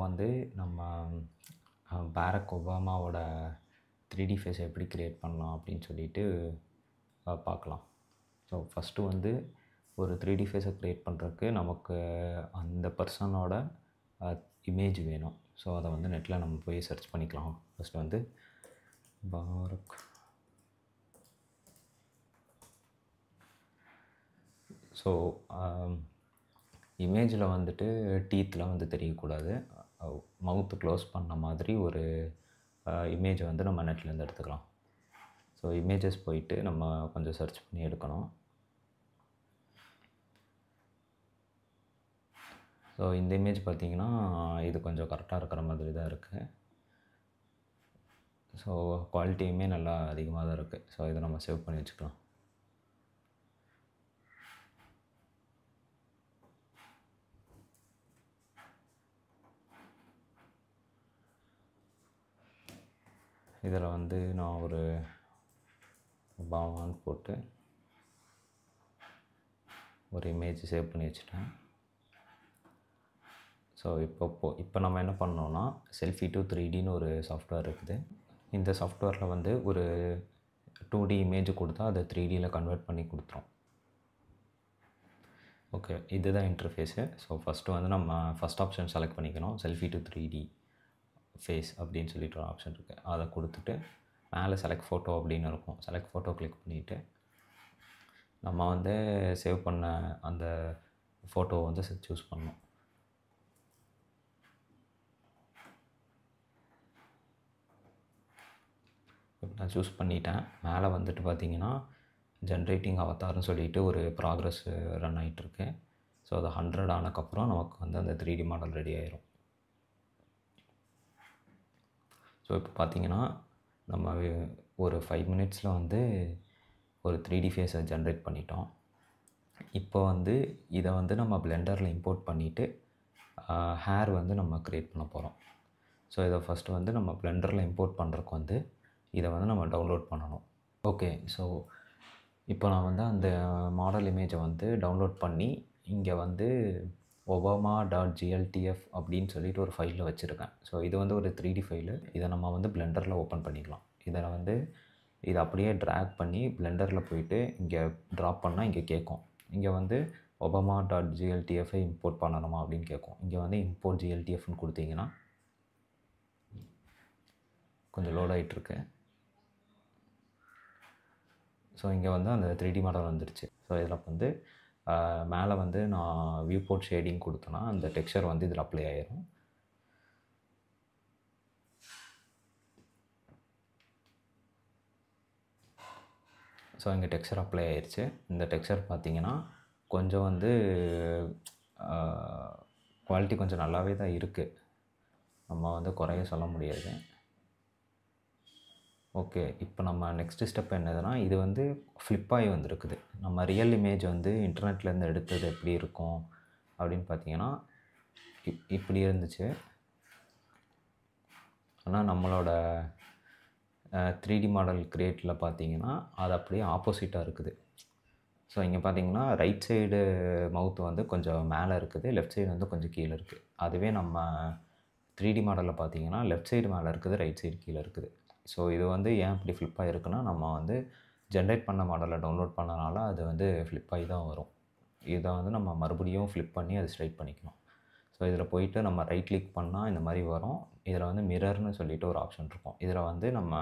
வந்து நம்ம Barack ஒபாமாவோட 3D ஃபேஸை எப்படி க்ரியேட் பண்ணலாம் அப்படின்னு சொல்லிட்டு பார்க்கலாம். ஸோ ஃபஸ்ட்டு வந்து ஒரு 3D ஃபேஸை க்ரியேட் பண்ணுறதுக்கு நமக்கு அந்த பர்சனோட இமேஜ் வேணும். ஸோ அதை வந்து நெட்டில் நம்ம போய் சர்ச் பண்ணிக்கலாம். ஃபஸ்ட்டு வந்து பாரக் ஸோ இமேஜில் வந்துட்டு டீத்தில் வந்து தெரியக்கூடாது. மவுத்து க்ளோஸ் பண்ண மாதிரி ஒரு இமேஜை வந்து நம்ம நெட்லேருந்து எடுத்துக்கலாம். ஸோ இமேஜஸ் போயிட்டு நம்ம கொஞ்சம் சர்ச் பண்ணி எடுக்கணும். ஸோ இந்த இமேஜ் பார்த்திங்கன்னா இது கொஞ்சம் கரெக்டாக இருக்கிற மாதிரி தான் இருக்குது. ஸோ குவாலிட்டியுமே நல்லா அதிகமாக தான் இருக்குது. ஸோ இதை நம்ம சேவ் பண்ணி வச்சுக்கலாம். இதில் வந்து நான் ஒரு பாவான்னு போட்டு ஒரு இமேஜ் சேவ் பண்ணி வச்சுட்டேன். ஸோ இப்போ நம்ம என்ன பண்ணோன்னா செல்ஃபி டு 3Dன்னு ஒரு சாஃப்ட்வேர் இருக்குது. இந்த சாஃப்ட்வேரில் வந்து ஒரு 2D இமேஜ் கொடுத்தா அதை 3Dயில் கன்வெர்ட் பண்ணி கொடுத்துரும். ஓகே, இதுதான் இன்டர்ஃபேஸு. ஸோ ஃபஸ்ட்டு வந்து நம்ம ஃபஸ்ட் ஆப்ஷன் செலக்ட் பண்ணிக்கணும். செல்ஃபி டு 3D ஃபேஸ் அப்படின்னு சொல்லிட்டு ஒரு ஆப்ஷன் இருக்குது. அதை கொடுத்துட்டு மேலே செலக்ட் ஃபோட்டோ அப்படின்னு இருக்கும். செலக்ட் ஃபோட்டோ கிளிக் பண்ணிவிட்டு நம்ம வந்து சேவ் பண்ண அந்த ஃபோட்டோவை வந்து சூஸ் பண்ணணும். இப்போ நான் சூஸ் பண்ணிட்டேன். மேலே வந்துட்டு பார்த்திங்கன்னா ஜென்ரேட்டிங் அவதார்னு சொல்லிட்டு ஒரு ப்ராக்ரஸ் ரன் ஆகிட்டுருக்கு. ஸோ அது 100 ஆனதுக்கப்புறம் நமக்கு வந்து அந்த 3D மாடல் ரெடி ஆயிரும். ஸோ இப்போ பார்த்திங்கன்னா நம்ம ஒரு 5 மினிட்ஸில் வந்து ஒரு 3D ஃபேஸை ஜென்ரேட் பண்ணிட்டோம். இப்போ வந்து இதை வந்து நம்ம பிளெண்டரில் இம்போர்ட் பண்ணிவிட்டு ஹேர் வந்து நம்ம க்ரியேட் பண்ண போகிறோம். ஸோ இதை ஃபஸ்ட்டு வந்து நம்ம பிளெண்டரில் இம்போர்ட் பண்ணுறதுக்கு வந்து இதை வந்து நம்ம டவுன்லோட் பண்ணணும். ஓகே, ஸோ இப்போ நான் வந்து அந்த மாடல் இமேஜை வந்து டவுன்லோட் பண்ணி இங்கே வந்து obama.gltf அப்படின்னு சொல்லிட்டு ஒரு ஃபைலில் வச்சுருக்கேன். ஸோ இது வந்து ஒரு 3D ஃபைலு. இதை நம்ம வந்து பிளெண்டரில் ஓப்பன் பண்ணிக்கலாம். இதை அப்படியே ட்ராக் பண்ணி பிளெண்டரில் போயிட்டு இங்கே ட்ராப் பண்ணால் இங்கே கேட்கும். இங்கே வந்து obama.gltfஐ இம்போர்ட் பண்ணணுமா அப்படின்னு கேட்கும். இங்கே வந்து இம்போர்ட் GLTFன்னு கொடுத்தீங்கன்னா கொஞ்சம் லோட் ஆகிட்டுருக்கு. ஸோ இங்கே வந்து அந்த 3D மாடல் வந்துடுச்சு. ஸோ இதில் வந்து மேலே வந்து நான் வியூ போர்ட் ஷேடிங் கொடுத்தேன்னா அந்த டெக்ஸ்சர் வந்து இதில் அப்ளை ஆயிரும். ஸோ இங்கே டெக்ஸ்சர் அப்ளை ஆயிடுச்சு. இந்த டெக்ஸ்சர் பார்த்திங்கன்னா கொஞ்சம் வந்து குவாலிட்டி கொஞ்சம் நல்லாவே தான் இருக்குது. நம்ம வந்து குறைய சொல்ல முடியாது. ஓகே, இப்போ நம்ம நெக்ஸ்ட்டு ஸ்டெப் என்னதுன்னா இது வந்து ஃப்ளிப்பாகி வந்துருக்குது. நம்ம ரியல் இமேஜ் வந்து இன்டர்நெட்லேருந்து எடுத்தது எப்படி இருக்கும் அப்படின்னு பார்த்தீங்கன்னா இப்படி இருந்துச்சு. ஆனால் நம்மளோட 3D மாடல் க்ரியேட்டில் பார்த்தீங்கன்னா அது அப்படியே ஆப்போசிட்டாக இருக்குது. ஸோ இங்கே பார்த்தீங்கன்னா ரைட் சைடு மவுத் வந்து கொஞ்சம் மேலே இருக்குது, லெஃப்ட் சைடு வந்து கொஞ்சம் கீழே இருக்குது. அதுவே நம்ம 3D மாடலில் பார்த்தீங்கன்னா லெஃப்ட் சைடு மேலே இருக்குது, ரைட் சைடு கீழே இருக்குது. ஸோ இது வந்து ஏன் இப்படி ஃப்ளிப்பாக இருக்குன்னா நம்ம வந்து ஜென்ரேட் பண்ண மாடலை டவுன்லோட் பண்ணனால அது வந்து ஃப்ளிப்பாகி தான் வரும். இதை வந்து நம்ம மறுபடியும் ஃப்ளிப் பண்ணி அதை ஸ்ட்ரைட் பண்ணிக்கணும். ஸோ இதில் போயிட்டு நம்ம ரைட் கிளிக் பண்ணால் இந்த மாதிரி வரும். இதில் வந்து மிரர்னு சொல்லிட்டு ஒரு ஆப்ஷன் இருக்கும். இதில் வந்து நம்ம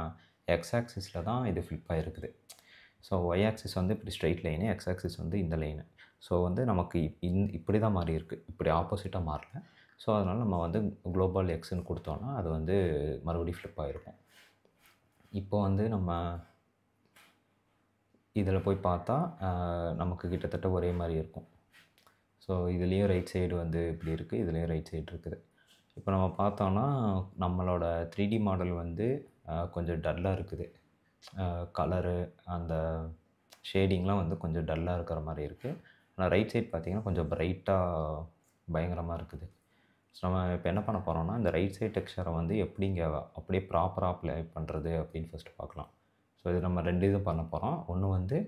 எக்ஸ் ஆக்சிஸில் தான் இது ஃப்ளிப்பாக இருக்குது. ஸோ ஒய் ஆக்சிஸ் வந்து இப்படி ஸ்ட்ரைட் லைனு, எக்ஸ் ஆக்சிஸ் வந்து இந்த லைனு. ஸோ வந்து நமக்கு இப்படி தான் மாறி இருக்குது, இப்படி ஆப்போசிட்டாக மாறல. ஸோ அதனால் நம்ம வந்து குளோபல் எக்ஸ்ன்னு கொடுத்தோன்னா அது வந்து மறுபடியும் ஃப்ளிப் ஆகிருக்கும். இப்போ வந்து நம்ம இதில் போய் பார்த்தா நமக்கு கிட்டத்தட்ட ஒரே மாதிரி இருக்கும். ஸோ இதுலேயும் ரைட் சைடு வந்து இப்படி இருக்குது, இதுலேயும் ரைட் சைடு இருக்குது. இப்போ நம்ம பார்த்தோன்னா நம்மளோட 3D மாடல் வந்து கொஞ்சம் டல்லாக இருக்குது. கலரு அந்த ஷேடிங்லாம் வந்து கொஞ்சம் டல்லாக இருக்கிற மாதிரி இருக்குது. ஆனால் ரைட் சைடு பார்த்திங்கன்னா கொஞ்சம் ப்ரைட்டாக பயங்கரமாக இருக்குது. ஸோ நம்ம இப்போ என்ன பண்ண போகிறோம்னா இந்த ரைட் சைடு டெக்ஸ்சரை வந்து எப்படி இங்கே அப்படியே ப்ராப்பராக அப்ளை பண்ணுறது அப்படின்னு ஃபஸ்ட்டு பார்க்கலாம். ஸோ இது நம்ம 2 இது பண்ண போகிறோம். ஒன்று வந்து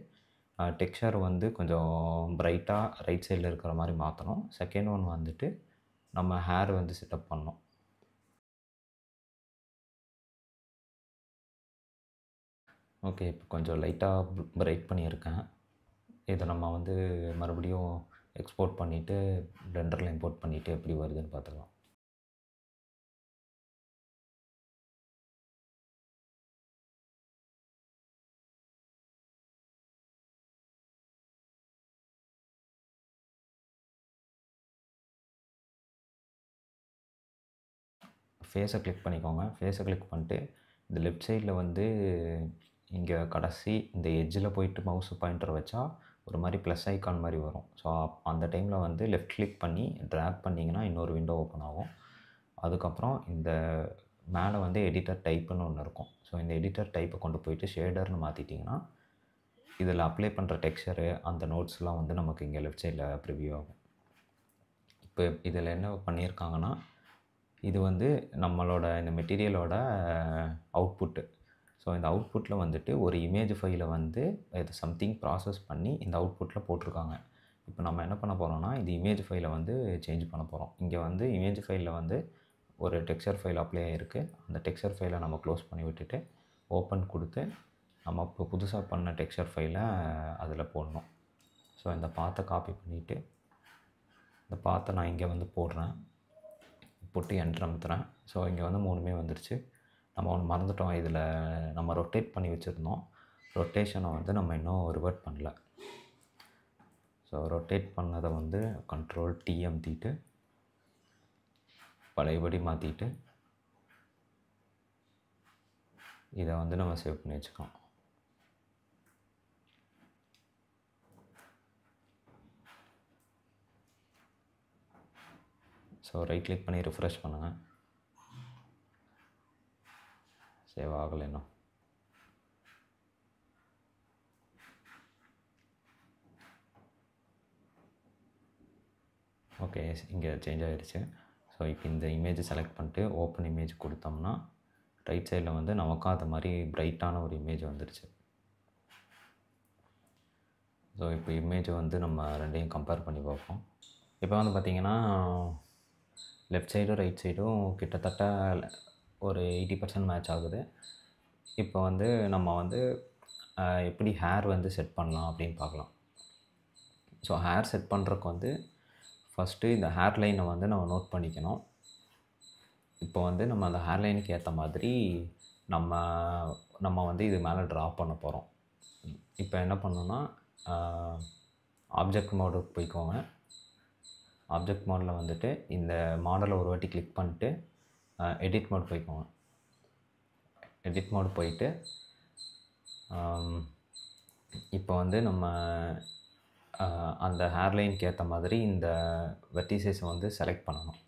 டெக்ஸ்சர் வந்து கொஞ்சம் ப்ரைட்டாக ரைட் சைடில் இருக்கிற மாதிரி மாற்றணும். செகண்ட் ஒன் வந்துட்டு நம்ம ஹேர் வந்து செட்டப் பண்ணணும். ஓகே, இப்போ கொஞ்சம் லைட்டாக பிரைட் பண்ணியிருக்கேன். இதை நம்ம வந்து மறுபடியும் எக்ஸ்போர்ட் பண்ணிவிட்டு பிளெண்டரில் இம்போர்ட் பண்ணிவிட்டு எப்படி வருதுன்னு பார்த்துக்கலாம். ஃபேஸை கிளிக் பண்ணிக்கோங்க. ஃபேஸை கிளிக் பண்ணிட்டு இந்த லெஃப்ட் சைடில் வந்து இங்கே கடைசி இந்த எட்ஜில் போயிட்டு மவுஸ் பாயிண்டர் வச்சா ஒரு மாதிரி ப்ளஸ் ஐக்கான் மாதிரி வரும். ஸோ அந்த டைமில் வந்து லெஃப்ட் கிளிக் பண்ணி ட்ராக் பண்ணிங்கன்னா இன்னொரு விண்டோ ஓப்பன் ஆகும். அதுக்கப்புறம் இந்த மேலே வந்து எடிட்டர் டைப்புன்னு ஒன்று இருக்கும். ஸோ இந்த எடிட்டர் டைப்பை கொண்டு போயிட்டு ஷேடர்னு மாற்றிட்டிங்கன்னா இதில் அப்ளை பண்ணுற டெக்ஸ்சரு அந்த நோட்ஸ்லாம் வந்து நமக்கு இங்கே லெஃப்ட் சைடில் ப்ரிவியூ ஆகும். இப்போ இதில் என்ன பண்ணியிருக்காங்கன்னா, இது வந்து நம்மளோட இந்த மெட்டீரியலோட அவுட்புட்டு. ஸோ இந்த அவுட்புட்டில் வந்துட்டு ஒரு இமேஜ் ஃபைலை வந்து இது சம்திங் ப்ராசஸ் பண்ணி இந்த அவுட்புட்டில் போட்டிருக்காங்க. இப்போ நம்ம என்ன பண்ண போகிறோம்னா, இந்த இமேஜ் ஃபைலை வந்து சேஞ்ச் பண்ண போகிறோம். இங்கே வந்து இமேஜ் ஃபைலில் வந்து ஒரு டெக்ஸ்சர் ஃபைல் அப்ளை ஆகிருக்கு. அந்த டெக்ஸ்சர் ஃபைலை நம்ம க்ளோஸ் பண்ணி விட்டுட்டு ஓப்பன் கொடுத்து நம்ம இப்போ புதுசாக பண்ண டெக்ஸ்சர் ஃபைலை அதில் போடணும். ஸோ இந்த பாத்தை காப்பி பண்ணிவிட்டு இந்த பாத்தை நான் இங்கே வந்து போடுறேன். போட்டு என்டர் அமுத்துறேன். ஸோ இங்கே வந்து 3மே வந்துருச்சு. நம்ம ஒன்று மறந்துட்டோம், இதில் நம்ம ரொட்டேட் பண்ணி வச்சுருந்தோம். ரொட்டேஷனை வந்து நம்ம இன்னும் ரிவர்ட் பண்ணல. ஸோ ரொட்டேட் பண்ணதை வந்து கண்ட்ரோல் T அமுத்திட்டு பழையபடி மாற்றிட்டு இதை வந்து நம்ம சேவ் பண்ணி வச்சுக்கலாம். ஸோ ரைட் கிளிக் பண்ணி ரிஃப்ரெஷ் பண்ணுங்கள். சேவ் ஆகலை இன்னும். ஓகே, இங்கே சேஞ்ச் ஆகிடுச்சு. ஸோ இப்போ இந்த இமேஜ் செலக்ட் பண்ணிட்டு ஓப்பன் இமேஜ் கொடுத்தோம்னா ரைட் சைடில் வந்து நமக்கும் அது மாதிரி பிரைட்டான ஒரு இமேஜ் வந்துடுச்சு. ஸோ இப்போ இமேஜ் வந்து நம்ம ரெண்டையும் கம்பேர் பண்ணி பார்ப்போம். இப்போ வந்து பார்த்திங்கன்னா லெஃப்ட் சைடும் ரைட் சைடும் கிட்டத்தட்ட ஒரு 80% மேட்ச் ஆகுது. இப்போ வந்து நம்ம வந்து எப்படி ஹேர் வந்து செட் பண்ணலாம் அப்படின்னு பார்க்கலாம். ஸோ ஹேர் செட் பண்ணுறதுக்கு வந்து ஃபஸ்ட்டு இந்த ஹேர் லைனை வந்து நம்ம நோட் பண்ணிக்கணும். இப்போ வந்து நம்ம அந்த ஹேர் லைனுக்கு ஏற்ற மாதிரி நம்ம வந்து இது மேலே ட்ரா பண்ண போகிறோம். இப்போ என்ன பண்ணணும்னா ஆப்ஜெக்ட் மோடுக்கு போய்க்கோங்க. ஆப்ஜெக்ட் மோடில் வந்துட்டு இந்த மாடலை ஒரு வாட்டி கிளிக் பண்ணிட்டு எடிட் மோட் போய்க்கோங்க. எடிட் மோட் போயிட்டு இப்போ வந்து நம்ம அந்த ஹேர்லைனுக்கு ஏற்ற மாதிரி இந்த வெர்டிசஸை வந்து செலக்ட் பண்ணணும்.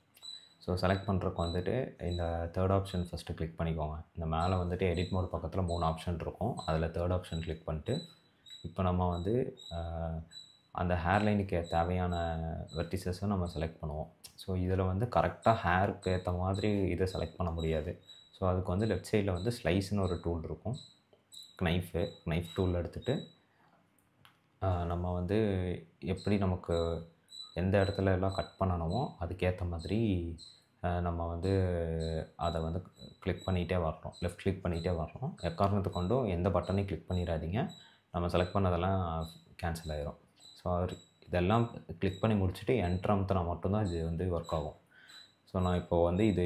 ஸோ செலக்ட் பண்ணுறதுக்கு வந்துட்டு இந்த தேர்ட் ஆப்ஷன் ஃபஸ்ட்டு கிளிக் பண்ணிக்கோங்க. இந்த மேலே வந்துட்டு எடிட் மோட் பக்கத்தில் 3 ஆப்ஷன் இருக்கும். அதில் தேர்ட் ஆப்ஷன் கிளிக் பண்ணிட்டு இப்போ நம்ம வந்து அந்த ஹேர்லைனுக்கு தேவையான வெர்டிசஸை நம்ம செலக்ட் பண்ணுவோம். ஸோ இதில் வந்து கரெக்டாக ஹேருக்கு ஏற்ற மாதிரி இதை செலக்ட் பண்ண முடியாது. ஸோ அதுக்கு வந்து லெஃப்ட் சைடில் வந்து ஸ்லைஸ்னு ஒரு டூல் இருக்கும். நைஃப் டூல் எடுத்துகிட்டு நம்ம வந்து எப்படி நமக்கு எந்த இடத்துல எல்லாம் கட் பண்ணணுமோ அதுக்கேற்ற மாதிரி நம்ம வந்து அதை வந்து கிளிக் பண்ணிகிட்டே வரணும். லெஃப்ட் கிளிக் பண்ணிகிட்டே வரணும். எக்காரணத்தை கொண்டும் எந்த பட்டனையும் கிளிக் பண்ணிடாதீங்க. நம்ம செலக்ட் பண்ணதெல்லாம் கேன்சல் ஆகிரும். ஸோ இதெல்லாம் கிளிக் பண்ணி முடிச்சுட்டு என்டர் அமுத்தினா மட்டும்தான் இது வந்து ஒர்க் ஆகும். ஸோ நான் இப்போது வந்து இது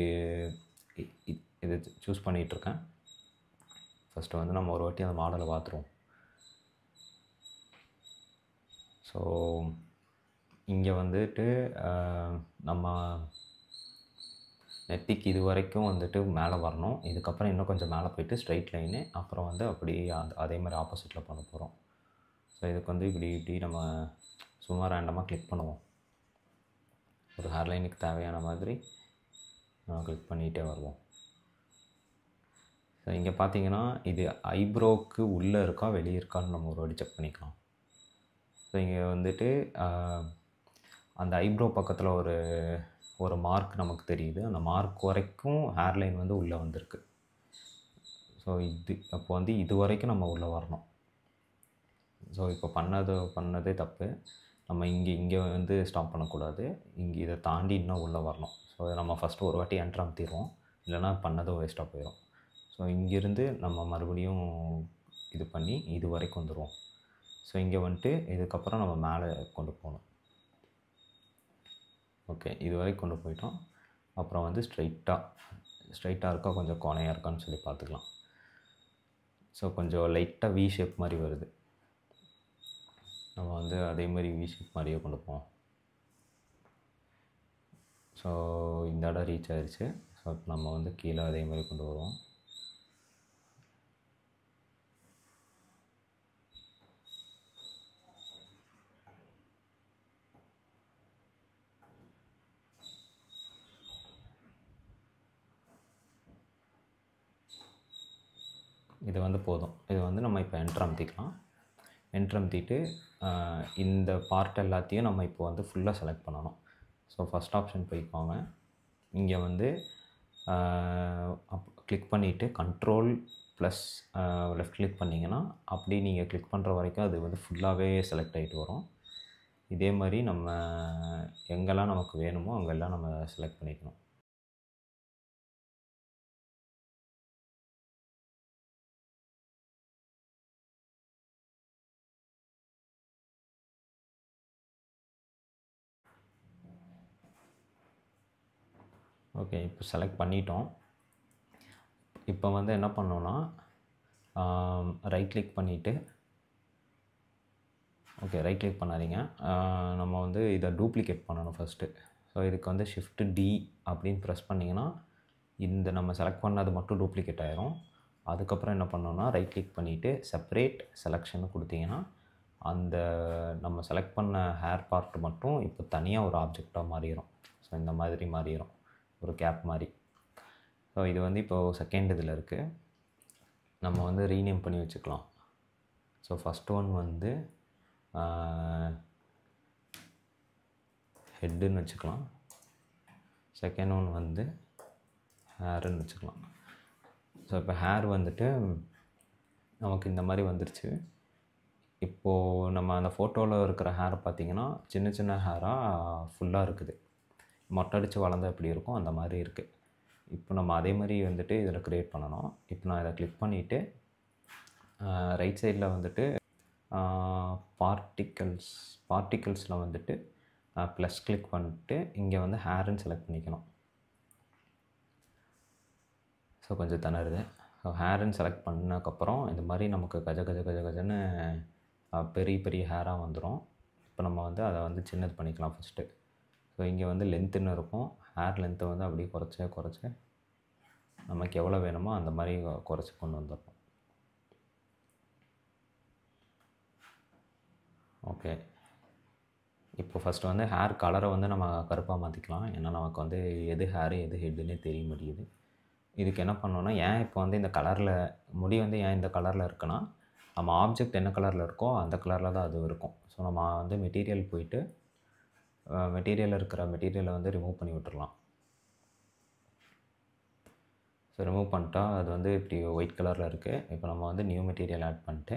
சூஸ் பண்ணிகிட்ருக்கேன். ஃபஸ்ட்டு வந்து நம்ம ஒரு வாட்டி அந்த மாடலை பார்த்துருவோம். ஸோ இங்கே வந்துட்டு நம்ம நெத்திக்கு இது வரைக்கும் வந்துட்டு மேலே வரணும். இதுக்கப்புறம் இன்னும் கொஞ்சம் மேலே போயிட்டு ஸ்ட்ரைட் லைனு, அப்புறம் வந்து அப்படியே அதே மாதிரி ஆப்போசிட்டில் பண்ண போகிறோம். ஸோ இதுக்கு வந்து இப்படி நம்ம சும்மா ரேண்டமாக கிளிக் பண்ணுவோம். ஒரு ஹேர்லைனுக்கு தேவையான மாதிரி நம்ம கிளிக் பண்ணிகிட்டே வருவோம். ஸோ இங்கே பார்த்தீங்கன்னா இது ஐப்ரோவுக்கு உள்ளே இருக்கா வெளியே இருக்கான்னு நம்ம ஒரு வாட்டி செக் பண்ணிக்கலாம். ஸோ இங்கே வந்துட்டு அந்த ஐப்ரோ பக்கத்தில் ஒரு மார்க் நமக்கு தெரியுது. அந்த மார்க் வரைக்கும் ஹேர்லைன் வந்து உள்ளே வந்திருக்கு. ஸோ அப்போ வந்து இது வரைக்கும் நம்ம உள்ளே வரணும். ஸோ இப்போ பண்ணதே தப்பு. நம்ம இங்கே வந்து ஸ்டாப் பண்ணக்கூடாது. இதை தாண்டி இன்னும் உள்ளே வரணும். ஸோ நம்ம ஃபஸ்ட்டு ஒரு வாட்டி என்டர் அமுத்திடுவோம். இல்லைனா பண்ணதும் வேஸ்ட்டாக போயிடும். ஸோ இங்கேருந்து நம்ம மறுபடியும் இது பண்ணி இது வரைக்கும் வந்துடுவோம். ஸோ இங்கே வந்துட்டு இதுக்கப்புறம் நம்ம மேலே கொண்டு போகணும். ஓகே, இது வரைக்கும் கொண்டு போயிட்டோம். அப்புறம் வந்து ஸ்ட்ரைட்டாக இருக்கா கொஞ்சம் கோணையாக இருக்கான்னு சொல்லி பார்த்துக்கலாம். ஸோ கொஞ்சம் லைட்டாக வி ஷேப் மாதிரி வருது. நம்ம வந்து அதே மாதிரி வி ஷேப் மாதிரியே கொண்டு போவோம். ஸோ இந்த இடம் ரீச் ஆயிடுச்சு. ஸோ இப்போ நம்ம வந்து கீழே அதே மாதிரி கொண்டு வருவோம். இது வந்து போதும். இது வந்து நம்ம இப்போ என்டர் அமுத்திக்கலாம். என்டர் அமுத்திட்டு இந்த பார்ட் எல்லாத்தையும் நம்ம இப்போ வந்து ஃபுல்லாக செலக்ட் பண்ணணும். ஸோ ஃபஸ்ட் ஆப்ஷன் போய்க்கோங்க. இங்கே வந்து கிளிக் பண்ணிவிட்டு கண்ட்ரோல் ப்ளஸ் லெஃப்ட் கிளிக் பண்ணிங்கன்னா அப்படி நீங்கள் கிளிக் பண்ணுற வரைக்கும் அது வந்து ஃபுல்லாகவே செலக்ட் ஆகிட்டு வரும். இதே மாதிரி நம்ம எங்கெல்லாம் நமக்கு வேணுமோ அங்கெல்லாம் நம்ம செலக்ட் பண்ணிக்கணும். ஓகே, இப்போ செலக்ட் பண்ணிட்டோம். இப்போ வந்து என்ன பண்ணோன்னா ரைட் கிளிக் பண்ணிவிட்டு, ஓகே ரைட் கிளிக் பண்ணாதீங்க, நம்ம வந்து இதை டூப்ளிகேட் பண்ணணும் ஃபஸ்ட்டு. ஸோ இதுக்கு வந்து ஷிஃப்ட் டி அப்படின்னு ப்ரெஸ் பண்ணிங்கன்னா இந்த நம்ம செலக்ட் பண்ணது மட்டும் டூப்ளிகேட் ஆயிரும். அதுக்கப்புறம் என்ன பண்ணோன்னா ரைட் கிளிக் பண்ணிவிட்டு செப்பரேட் செலெக்ஷன் கொடுத்தீங்கன்னா அந்த நம்ம செலக்ட் பண்ண ஹேர் பார்ட் மட்டும் இப்போ தனியாக ஒரு ஆப்ஜெக்டாக மாறிடும். ஸோ இந்த மாதிரி மாறிடும், ஒரு கேப் மாதிரி. ஸோ இது வந்து இப்போது செகண்ட் இதில் இருக்குது. நம்ம வந்து ரீநேம் பண்ணி வச்சுக்கலாம். ஸோ ஃபஸ்ட் ஒன் வந்து ஹெட்டுன்னு வச்சுக்கலாம். செகண்ட் ஒன் வந்து ஹேருன்னு வச்சுக்கலாம். ஸோ இப்போ ஹேர் வந்துட்டு நமக்கு இந்த மாதிரி வந்துருச்சு. இப்போது நம்ம அந்த ஃபோட்டோவில் இருக்கிற ஹேர் பார்த்திங்கன்னா சின்ன சின்ன ஹேராக ஃபுல்லாக இருக்குது. மொட்டை அடித்து வளர்ந்தா எப்படி இருக்கும் அந்த மாதிரி இருக்குது. இப்போ நம்ம அதே மாதிரி வந்துட்டு இதில் க்ரியேட் பண்ணணும். இப்போ நான் இதை கிளிக் பண்ணிவிட்டு ரைட் சைடில் வந்துட்டு பார்ட்டிகல்ஸில் வந்துட்டு ப்ளஸ் கிளிக் பண்ணிட்டு இங்கே வந்து ஹேருன்னு செலக்ட் பண்ணிக்கணும். ஸோ கொஞ்சம் திணறுது. ஸோ ஹேருன்னு செலக்ட் பண்ணதுக்கப்புறம் இந்த மாதிரி நமக்கு கஜன்னு பெரிய பெரிய ஹேராக வந்துடும். இப்போ நம்ம வந்து அதை வந்து சின்னது பண்ணிக்கலாம் ஃபஸ்ட்டு. ஸோ இங்கே வந்து லென்த்துன்னு இருக்கும். ஹேர் லென்த்தை வந்து அப்படியே குறைச்சி நமக்கு எவ்வளோ வேணுமோ அந்த மாதிரி குறைச்சி கொண்டு வந்துடணும். ஓகே, இப்போ ஃபஸ்ட்டு வந்து ஹேர் கலரை வந்து நம்ம கருப்பாக மாற்றிக்கலாம். ஏன்னா நமக்கு வந்து எது ஹேரு எது ஹெட்டுன்னே தெரிய முடியுது. இதுக்கு என்ன பண்ணோன்னா, ஏன் இப்போ வந்து இந்த கலரில் முடி வந்து ஏன் இந்த கலரில் இருக்குன்னா, நம்ம ஆப்ஜெக்ட் என்ன கலரில் இருக்கோ அந்த கலரில் தான் அது இருக்கும். ஸோ நம்ம வந்து மெட்டீரியல் போயிட்டு மெட்டீரியலில் இருக்கிற மெட்டீரியலை வந்து ரிமூவ் பண்ணி விட்டுறலாம். ஸோ ரிமூவ் பண்ணிட்டா அது வந்து இப்படி ஒயிட் கலரில் இருக்குது. இப்போ நம்ம வந்து நியூ மெட்டீரியல் ஆட் பண்ணிட்டு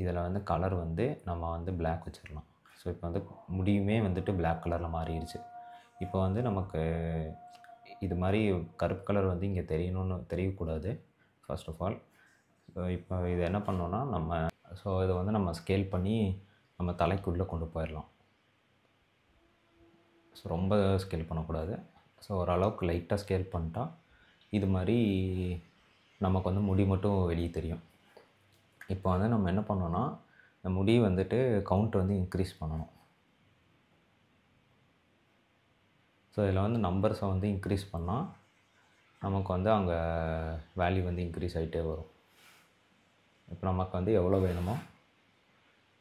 இதில் வந்து கலர் வந்து நம்ம வந்து பிளாக் வச்சிடலாம். ஸோ இப்போ வந்து முடியுமே வந்துட்டு பிளாக் கலரில் மாறிடுச்சு. இப்போ வந்து நமக்கு இது மாதிரி கருப்பு கலர் வந்து இங்கே தெரியக்கூடாது ஃபர்ஸ்ட் ஆஃப் ஆல். ஸோ இப்போ இது என்ன பண்ணோன்னா இதை வந்து நம்ம ஸ்கேல் பண்ணி நம்ம தலைக்குள்ளே கொண்டு போயிடலாம். ஸோ ரொம்ப ஸ்கேல் பண்ணக்கூடாது. ஸோ ஓரளவுக்கு லைட்டாக ஸ்கேல் பண்ணிட்டா இது மாதிரி நமக்கு வந்து முடி மட்டும் வெளியே தெரியும். இப்போ வந்து நம்ம என்ன பண்ணோன்னா, இந்த முடி வந்துட்டு கவுண்ட் வந்து இன்க்ரீஸ் பண்ணணும். ஸோ இதில் வந்து நம்பர்ஸை வந்து இன்க்ரீஸ் பண்ணால் நமக்கு வந்து அங்கே வேல்யூ வந்து இன்க்ரீஸ் ஆகிட்டே வரும். இப்போ நமக்கு வந்து எவ்வளோ வேணுமோ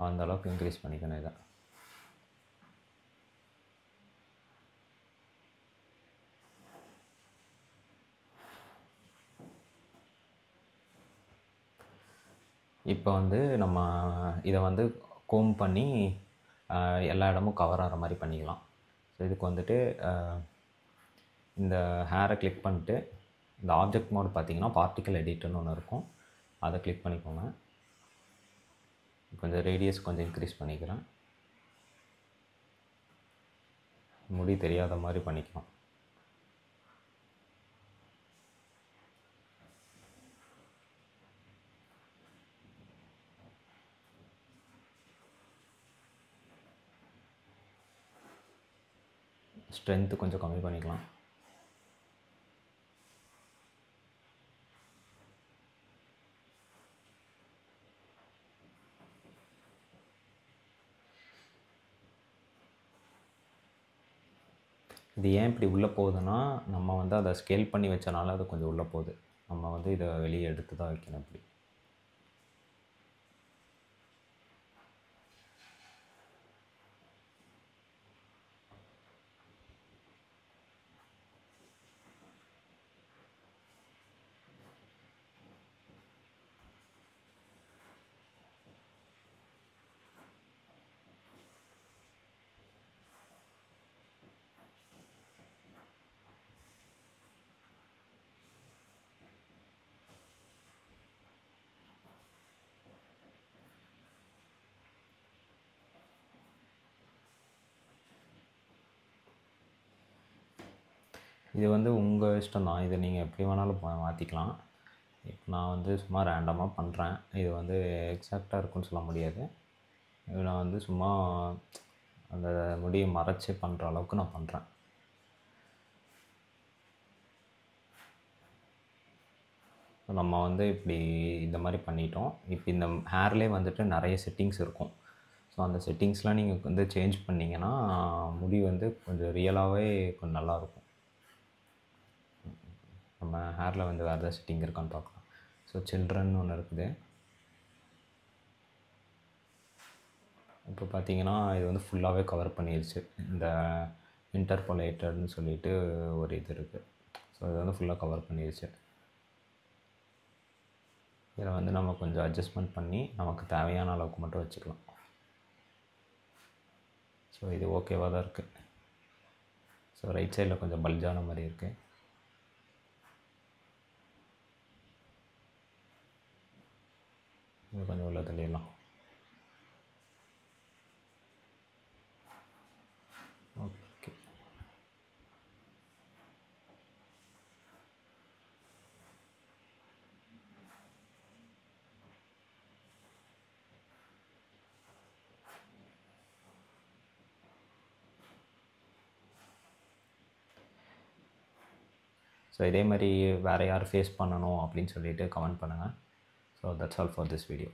அந்த அளவுக்கு இன்க்ரீஸ் பண்ணிக்கணும் இதை. இப்போ வந்து நம்ம இதை வந்து கோம் பண்ணி எல்லா இடமும் கவர் ஆகிற மாதிரி பண்ணிக்கலாம். ஸோ இதுக்கு வந்துட்டு இந்த ஹேரை கிளிக் பண்ணிட்டு இந்த ஆப்ஜெக்ட் மோட் பார்த்திங்கன்னா பார்ட்டிக்கல் எடிட்டர்னு ஒன்று இருக்கும், அதை கிளிக் பண்ணிக்கோங்க. கொஞ்சம் ரேடியஸ் கொஞ்சம் இன்க்ரீஸ் பண்ணிக்கிறேன். முடி தெரியாத மாதிரி பண்ணிக்கலாம். ஸ்ட்ரென்த்து கொஞ்சம் கம்மி பண்ணிக்கலாம். இது ஏன் இப்படி உள்ளே போகுதுன்னா, நம்ம வந்து அதை ஸ்கேல் பண்ணி வச்சனால அது கொஞ்சம் உள்ளே போகுது. நம்ம வந்து இதை வெளியே எடுத்து தான் வைக்கணும் இப்படி. இது வந்து உங்கள் இஷ்டம் தான். இதை நீங்கள் எப்படி வேணாலும் மாற்றிக்கலாம். இப்போ நான் வந்து சும்மா ரேண்டமாக பண்ணுறேன். இது வந்து எக்ஸாக்டாக இருக்குன்னு சொல்ல முடியாது. இது நான் வந்து சும்மா அந்த முடியை மறைச்சி பண்ணுற அளவுக்கு நான் பண்ணுறேன். நம்ம வந்து இப்படி இந்த மாதிரி பண்ணிட்டோம். இப்போ இந்த ஹேர்லேயே வந்துட்டு நிறைய செட்டிங்ஸ் இருக்கும். ஸோ அந்த செட்டிங்ஸ்லாம் நீங்கள் வந்து சேஞ்ச் பண்ணிங்கன்னா முடி வந்து கொஞ்சம் ரியலாகவே கொஞ்சம் நல்லாயிருக்கும். நம்ம ஹேரில் வந்து வேறு ஏதாவது செட்டிங் இருக்கான்னு பார்க்கலாம். ஸோ சில்ட்ரன் ஒன்று இருக்குது. இப்போ பார்த்தீங்கன்னா இது வந்து ஃபுல்லாகவே கவர் பண்ணிடுச்சு. இந்த இன்டர்போலேட்டர்னு சொல்லிட்டு ஒரு இது இருக்குது. ஸோ இது வந்து ஃபுல்லாக கவர் பண்ணிடுச்சு. இதில் வந்து நம்ம கொஞ்சம் அட்ஜஸ்ட்மெண்ட் பண்ணி நமக்கு தேவையான அளவுக்கு மட்டும் வச்சுக்கலாம். ஸோ இது ஓகேவாக தான் இருக்குது. ஸோ ரைட் சைடில் கொஞ்சம் பல்ஜான மாதிரி இருக்குது. இது கொஞ்சம் உள்ள தள்ளிடலாம். ஓகே. ஸோ இதே மாதிரி வேறு யார் ஃபேஸ் பண்ணணும் அப்படின்னு சொல்லிட்டு கமெண்ட் பண்ணுங்கள். So that's all for this video.